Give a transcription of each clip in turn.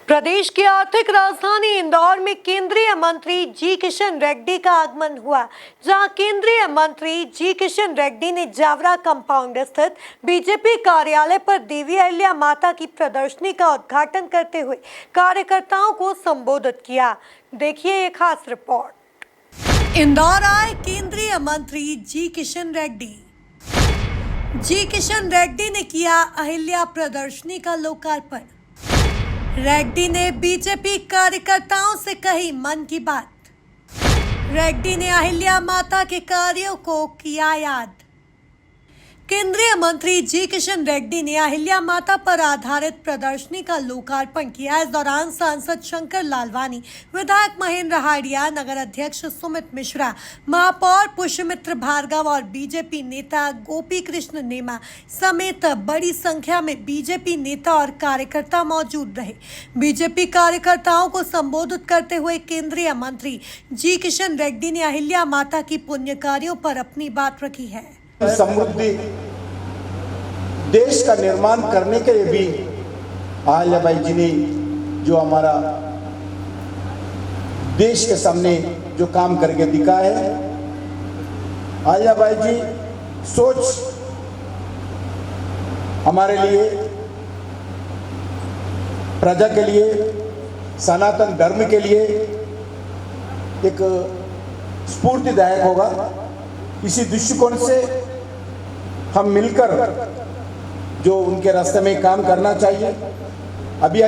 प्रदेश की आर्थिक राजधानी इंदौर में केंद्रीय मंत्री जी किशन रेड्डी का आगमन हुआ, जहां केंद्रीय मंत्री जी किशन रेड्डी ने जावरा कंपाउंड स्थित बीजेपी कार्यालय पर देवी अहिल्या माता की प्रदर्शनी का उद्घाटन करते हुए कार्यकर्ताओं को संबोधित किया। देखिए ये खास रिपोर्ट। इंदौर आए केंद्रीय मंत्री जी किशन रेड्डी। जी किशन रेड्डी ने किया अहिल्या प्रदर्शनी का लोकार्पण। रेड्डी ने बीजेपी कार्यकर्ताओं से कही मन की बात। रेड्डी ने अहिल्या माता के कार्यों को किया याद। केंद्रीय मंत्री जी किशन रेड्डी ने अहिल्या माता पर आधारित प्रदर्शनी का लोकार्पण किया। इस दौरान सांसद शंकर लालवानी, विधायक महेंद्र हाडिया, नगर अध्यक्ष सुमित मिश्रा, महापौर पुष्यमित्र भार्गव और बीजेपी नेता गोपी कृष्ण नेमा समेत बड़ी संख्या में बीजेपी नेता और कार्यकर्ता मौजूद रहे। बीजेपी कार्यकर्ताओं को संबोधित करते हुए केंद्रीय मंत्री जी किशन रेड्डी ने अहिल्या माता की पुण्य कार्यों पर अपनी बात रखी है। समृद्धि देश का निर्माण करने के लिए भी अहिल्याबाई जी ने जो हमारा देश के सामने जो काम करके दिखा है, अहिल्याबाई जी सोच हमारे लिए, प्रजा के लिए, सनातन धर्म के लिए एक स्फूर्तिदायक होगा। इसी दृष्टिकोण से हम मिलकर जो उनके रास्ते में काम करना चाहिए। अभी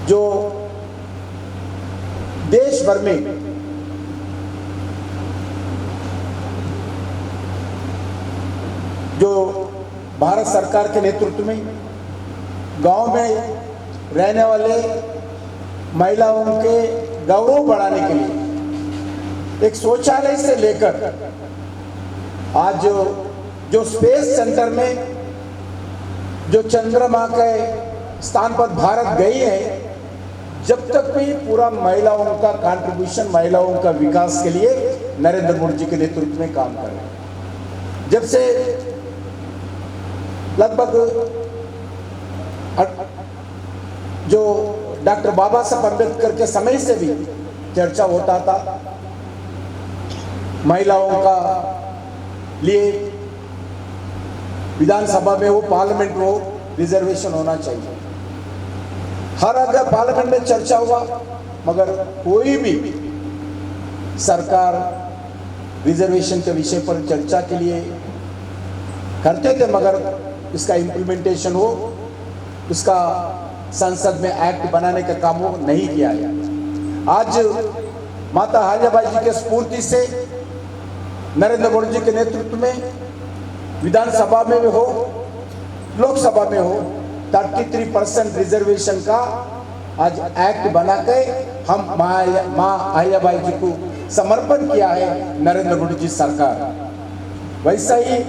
जो देश भर में जो भारत सरकार के नेतृत्व में गांव में रहने वाले महिलाओं के गौरव बढ़ाने के लिए एक शौचालय से लेकर आज जो स्पेस सेंटर में जो चंद्रमा के स्थान पर भारत गई है, जब तक भी पूरा महिलाओं का कंट्रीब्यूशन, महिलाओं का विकास के लिए नरेंद्र मोदी जी के नेतृत्व में काम कर रहे हैं। जब से लगभग जो डॉक्टर बाबा साहब अम्बेडकर के समय से भी चर्चा होता था, महिलाओं का लिए विधानसभा में हो, पार्लियामेंट में हो, रिजर्वेशन होना चाहिए। हर अगर पार्लियामेंट में चर्चा हुआ, मगर कोई भी सरकार रिजर्वेशन के विषय पर चर्चा के लिए करते थे, मगर इसका इम्प्लीमेंटेशन हो, इसका संसद में एक्ट बनाने का काम हो नहीं किया गया। आज माता अहिल्याबाई जी के स्फूर्ति से नरेंद्र मोदी जी के नेतृत्व में विधानसभा में भी हो, लोकसभा में हो, 33% रिजर्वेशन का आज एक्ट बना के हम मां अहिल्याबाई जी को समर्पण किया है नरेंद्र मोदी जी सरकार। वैसा ही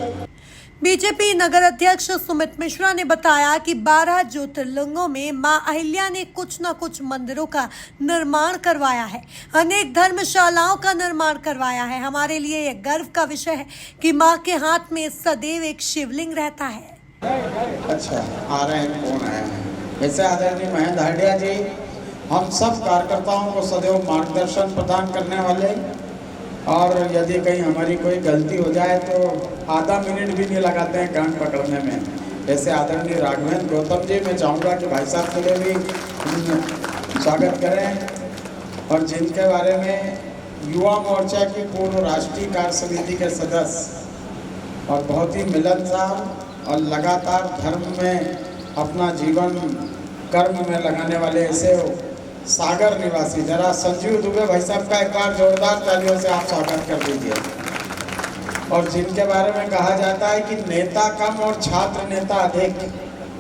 बीजेपी नगर अध्यक्ष सुमित मिश्रा ने बताया कि 12 ज्योतिर्लिंगों में मां अहिल्या ने कुछ न कुछ मंदिरों का निर्माण करवाया है, अनेक धर्मशालाओं का निर्माण करवाया है। हमारे लिए यह गर्व का विषय है कि मां के हाथ में सदैव एक शिवलिंग रहता है। अच्छा, आ रहे हैं, कौन आया है? वैसे आदरणीय महेंद्र हाडिया जी हम सब कार्यकर्ताओं को सदैव मार्गदर्शन प्रदान करने वाले, और यदि कहीं हमारी कोई गलती हो जाए तो आधा मिनट भी नहीं लगाते हैं कान पकड़ने में। ऐसे आदरणीय राघवेंद्र गौतम जी, मैं चाहूँगा कि भाई साहब के लिए भी स्वागत करें, और जिनके बारे में युवा मोर्चा की पूर्व राष्ट्रीय कार्य समिति के सदस्य और बहुत ही मिलनसार और लगातार धर्म में अपना जीवन कर्म में लगाने वाले ऐसे सागर निवासी, जरा संजीव दुबे भाई साहब का एक बार जोरदार तालियों से आप स्वागत कर दीजिए। और जिनके बारे में कहा जाता है कि नेता कम और छात्र नेता अधिक,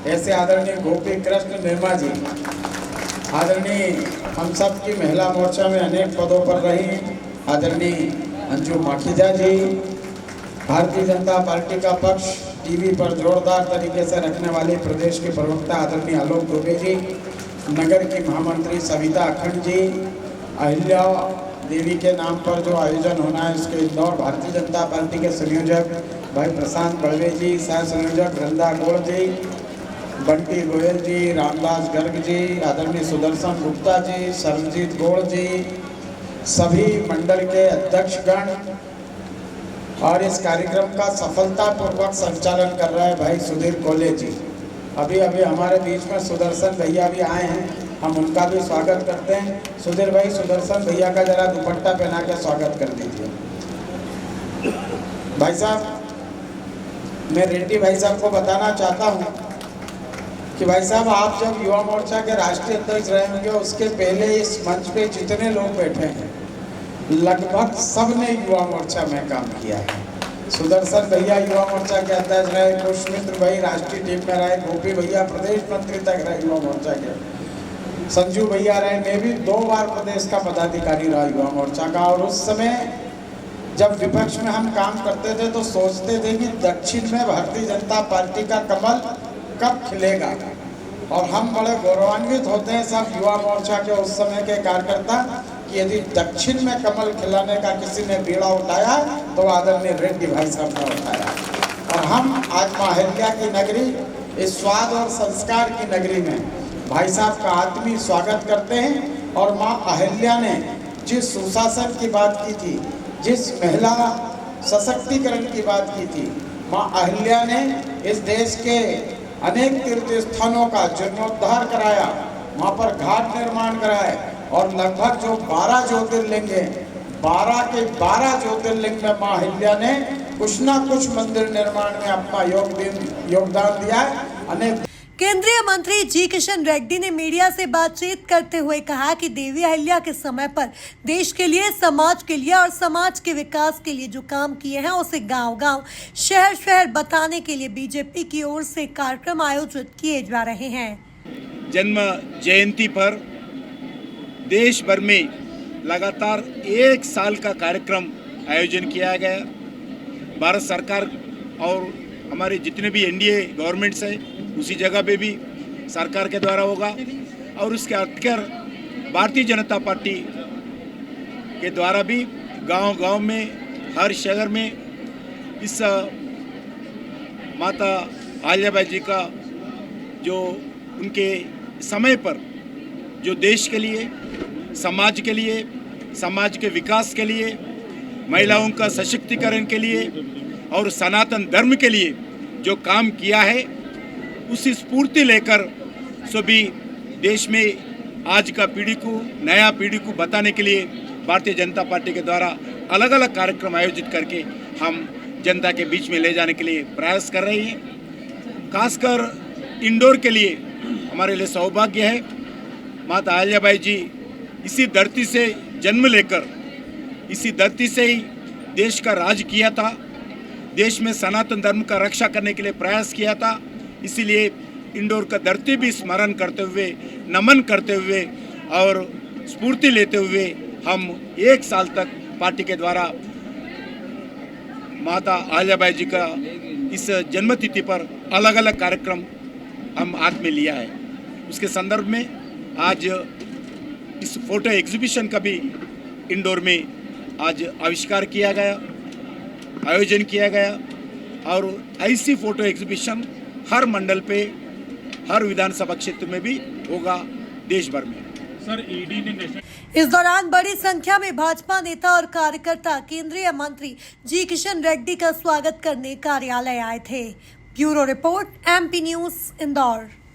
ऐसे आदरणीय गोपी कृष्ण नेमा जी, आदरणीय हम सब की महिला मोर्चा में अनेक पदों पर रही आदरणीय अंजू माखीजा जी, भारतीय जनता पार्टी का पक्ष टीवी पर जोरदार तरीके से रखने वाले प्रदेश के प्रवक्ता आदरणीय आलोक दुबे जी, नगर की महामंत्री सविता अखंड जी, अहिल्या देवी के नाम पर जो आयोजन होना है उसके इंदौर भारतीय जनता पार्टी के संयोजक भाई प्रशांत बड़वे जी, सह संयोजक वृंदा गोड़ जी, बंटी गोयल जी, रामदास गर्ग जी, आदरणीय सुदर्शन गुप्ता जी, सरबजीत गौड़ जी, सभी मंडल के अध्यक्षगण और इस कार्यक्रम का सफलतापूर्वक संचालन कर रहे हैं भाई सुधीर कोले जी। अभी अभी हमारे बीच में सुदर्शन भैया भी आए हैं, हम उनका भी स्वागत करते हैं। सुधीर भाई, सुदर्शन भैया का जरा दुपट्टा पहना के स्वागत कर दीजिए। भाई साहब, मैं रेड्डी भाई साहब को बताना चाहता हूँ कि भाई साहब, आप जब युवा मोर्चा के राष्ट्रीय अध्यक्ष रहे होंगे, उसके पहले इस मंच पे जितने लोग बैठे हैं लगभग सब ने युवा मोर्चा में काम किया है। सुदर्शन भैया युवा मोर्चा के अध्यक्ष रहे, पुष्पमित्र भाई राष्ट्रीय टीम में रहे, गोपी भैया प्रदेश मंत्री तक रहे युवा मोर्चा के, संजू भैया रहे, मैं भी 2 बार प्रदेश का पदाधिकारी रहा युवा मोर्चा का। और उस समय जब विपक्ष में हम काम करते थे तो सोचते थे कि दक्षिण में भारतीय जनता पार्टी का कमल कब खिलेगा, और हम बड़े गौरवान्वित होते हैं सब युवा मोर्चा के उस समय के कार्यकर्ता कि यदि दक्षिण में कमल खिलाने का किसी ने बीड़ा उठाया तो आदरणीय रेड्डी भाई साहब ने उठाया। और हम आज मां अहिल्या की नगरी, इस स्वाद और संस्कार की नगरी में भाई साहब का आत्मीय स्वागत करते हैं। और मां अहिल्या ने जिस सुशासन की बात की थी, जिस महिला सशक्तिकरण की बात की थी, मां अहिल्या ने इस देश के अनेक तीर्थ स्थानों का जीर्णोद्धार कराया, वहाँ पर घाट निर्माण कराए, और लगभग जो 12 ज्योतिर्लिंग हैं, 12 के 12 ज्योतिर्लिंग में मां अहिल्या ने कुछ ना कुछ मंदिर निर्माण में अपना योगदान दिया है। अनेक केंद्रीय मंत्री जी किशन रेड्डी ने मीडिया से बातचीत करते हुए कहा कि देवी अहिल्या के समय पर देश के लिए, समाज के लिए और समाज के विकास के लिए जो काम किए हैं उसे गांव-गांव, शहर-शहर बताने के लिए बीजेपी की ओर से कार्यक्रम आयोजित किए जा रहे हैं। जन्म जयंती पर देश भर में लगातार 1 साल का कार्यक्रम आयोजन किया गया। भारत सरकार और हमारे जितने भी एनडीए गवर्नमेंट्स हैं उसी जगह पे भी सरकार के द्वारा होगा, और उसके हटकर भारतीय जनता पार्टी के द्वारा भी गांव-गांव में, हर शहर में इस माता अहिल्याबाई जी का जो उनके समय पर जो देश के लिए, समाज के लिए, समाज के विकास के लिए, महिलाओं का सशक्तिकरण के लिए और सनातन धर्म के लिए जो काम किया है, उसी स्फूर्ति लेकर सभी देश में आज का पीढ़ी को, नया पीढ़ी को बताने के लिए भारतीय जनता पार्टी के द्वारा अलग अलग कार्यक्रम आयोजित करके हम जनता के बीच में ले जाने के लिए प्रयास कर रहे हैं। खासकर इंदौर के लिए हमारे लिए सौभाग्य है, माता अहिल्याबाई जी इसी धरती से जन्म लेकर इसी धरती से ही देश का राज किया था, देश में सनातन धर्म का रक्षा करने के लिए प्रयास किया था। इसीलिए इंदौर का धरती भी स्मरण करते हुए, नमन करते हुए और स्फूर्ति लेते हुए हम 1 साल तक पार्टी के द्वारा माता अहिल्याबाई जी का इस जन्मतिथि पर अलग अलग कार्यक्रम हम हाथ में लिया है। उसके संदर्भ में आज इस फोटो एग्जीबिशन का भी इंदौर में आज आविष्कार किया गया, आयोजन किया गया, और ऐसी फोटो एग्जीबिशन हर मंडल पे, हर विधानसभा क्षेत्र में भी होगा देश भर में। सर, ईडी ने इस दौरान बड़ी संख्या में भाजपा नेता और कार्यकर्ता केंद्रीय मंत्री जी किशन रेड्डी का स्वागत करने कार्यालय आए थे। Bureau report, MP news, Indore.